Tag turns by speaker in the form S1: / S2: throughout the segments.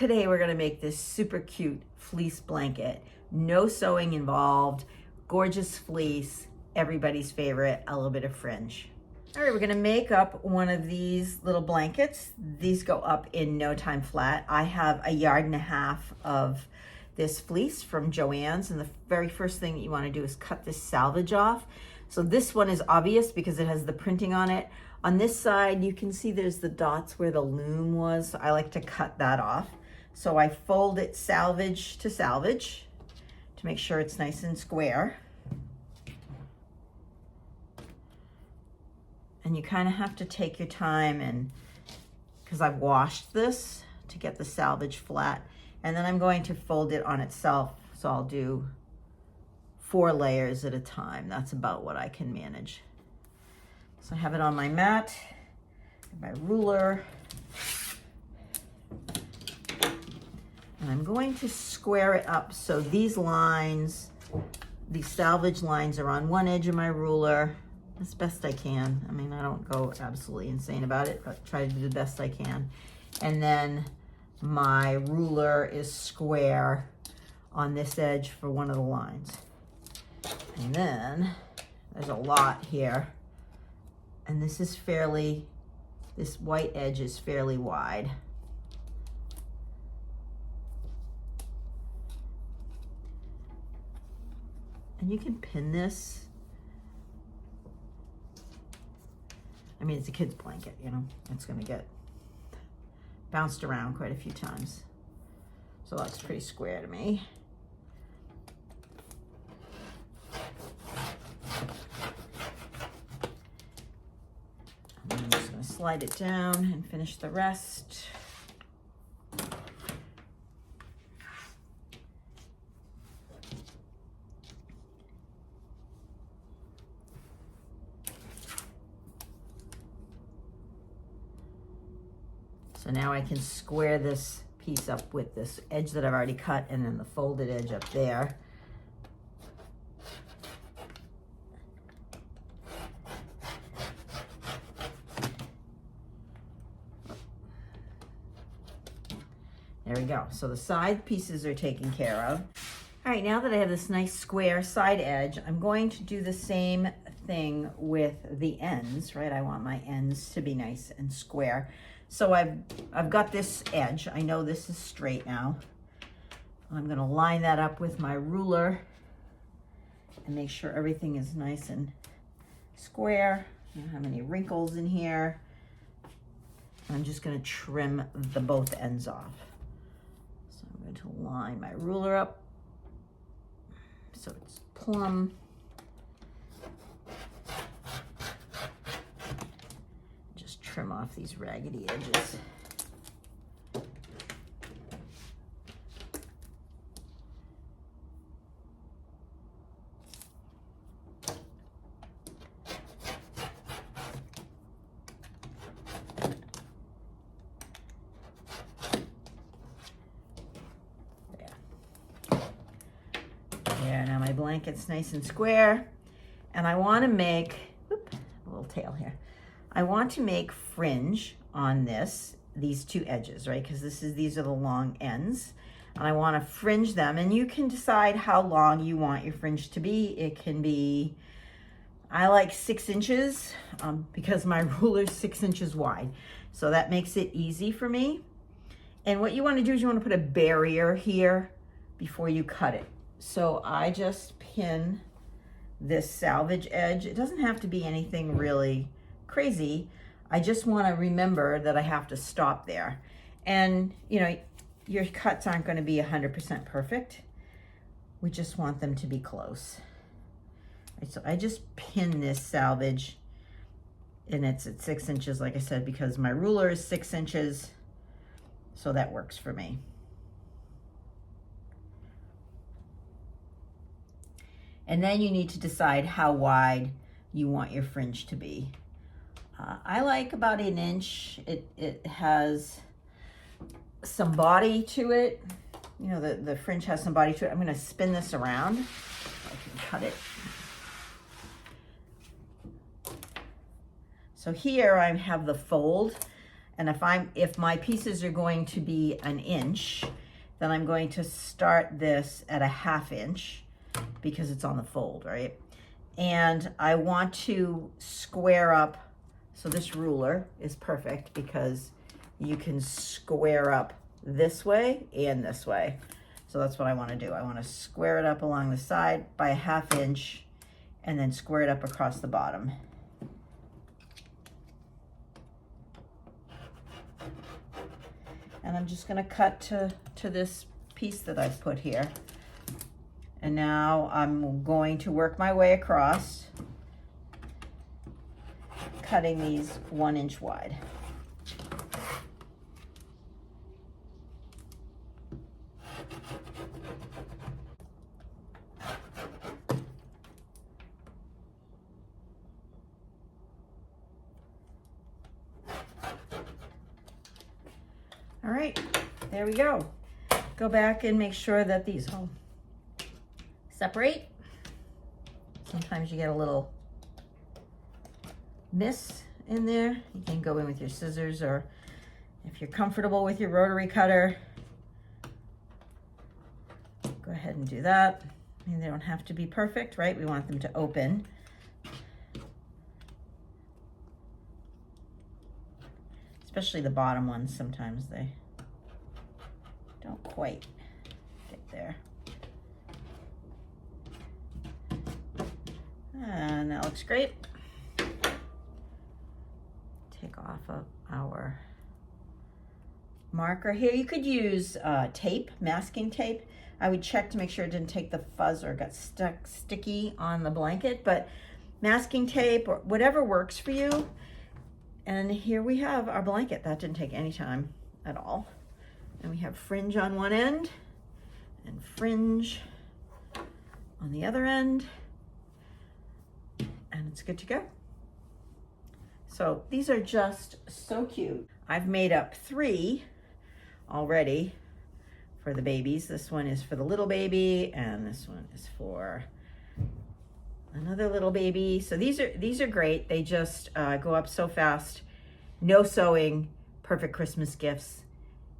S1: today we're gonna make this super cute fleece blanket. No sewing involved, gorgeous fleece, everybody's favorite, a little bit of fringe. All right, we're gonna make up one of these little blankets. These go up in no time flat. I have 1.5 yards of this fleece from Joann's, and the very first thing that you wanna do is cut this salvage off. So this one is obvious because it has the printing on it. On this side, you can see there's the dots where the loom was. So I like to cut that off. So I fold it salvage to salvage to make sure it's nice and square. And you kind of have to take your time, and because I've washed this to get the salvage flat, and then I'm going to fold it on itself. So I'll do 4 layers at a time. That's about what I can manage. So I have it on my mat, my ruler, and I'm going to square it up. So these lines, these salvage lines are on one edge of my ruler as best I can. I mean, I don't go absolutely insane about it, but try to do the best I can. And then my ruler is square on this edge for one of the lines. And then there's a lot here. And this is this white edge is fairly wide. And you can pin this. I mean, it's a kid's blanket, you know, it's gonna get bounced around quite a few times. So that's pretty square to me. I'm just gonna slide it down and finish the rest. So now I can square this piece up with this edge that I've already cut, and then the folded edge up there. There we go. So the side pieces are taken care of. All right, now that I have this nice square side edge, I'm going to do the same thing with the ends, right? I want my ends to be nice and square. So I've got this edge. I know this is straight now. I'm gonna line that up with my ruler and make sure everything is nice and square. I don't have any wrinkles in here. I'm just gonna trim both ends off. So I'm going to line my ruler up so it's plumb. Trim off these raggedy edges. There, now my blanket's nice and square, and I want to make, a little tail here. I want to make fringe on these 2 edges, right? Because these are the long ends. And I want to fringe them, and you can decide how long you want your fringe to be. It can be, I like 6 inches because my ruler's 6 inches wide. So that makes it easy for me. And what you want to do is you want to put a barrier here before you cut it. So I just pin this salvage edge. It doesn't have to be anything really crazy. I just want to remember that I have to stop there. And you know, your cuts aren't going to be 100% perfect. We just want them to be close. Right, so I just pin this salvage, and it's at 6 inches, like I said, because my ruler is 6 inches. So that works for me. And then you need to decide how wide you want your fringe to be. I like about 1 inch. It has some body to it. You know, the fringe has some body to it. I'm gonna spin this around so I can cut it. So here I have the fold, And if my pieces are going to be 1 inch, then I'm going to start this at a 1/2 inch because it's on the fold, right? And I want to square up, so this ruler is perfect because you can square up this way and this way. So that's what I want to do. I want to square it up along the side by a 1/2 inch and then square it up across the bottom. And I'm just going to cut to this piece that I've put here. And now I'm going to work my way across, cutting these 1 inch wide. All right, there we go. Go back and make sure that these all separate. Sometimes you get a little miss in there. You can go in with your scissors, or if you're comfortable with your rotary cutter, go ahead and do that. I mean, they don't have to be perfect, right? We want them to open. Especially the bottom ones, sometimes they don't quite get there. And that looks great. Take off of our marker here. You could use tape, masking tape. I would check to make sure it didn't take the fuzz or got stuck sticky on the blanket, but masking tape or whatever works for you. And here we have our blanket. That didn't take any time at all. And we have fringe on one end and fringe on the other end. And it's good to go. So these are just so cute. I've made up 3 already for the babies. This one is for the little baby, and this one is for another little baby. So these are great. They just go up so fast. No sewing, perfect Christmas gifts,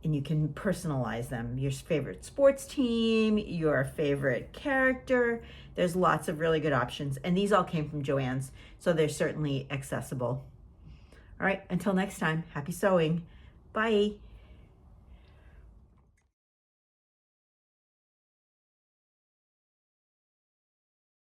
S1: and you can personalize them. Your favorite sports team, your favorite character. There's lots of really good options, and these all came from Joann's, so they're certainly accessible. All right, until next time, happy sewing. Bye.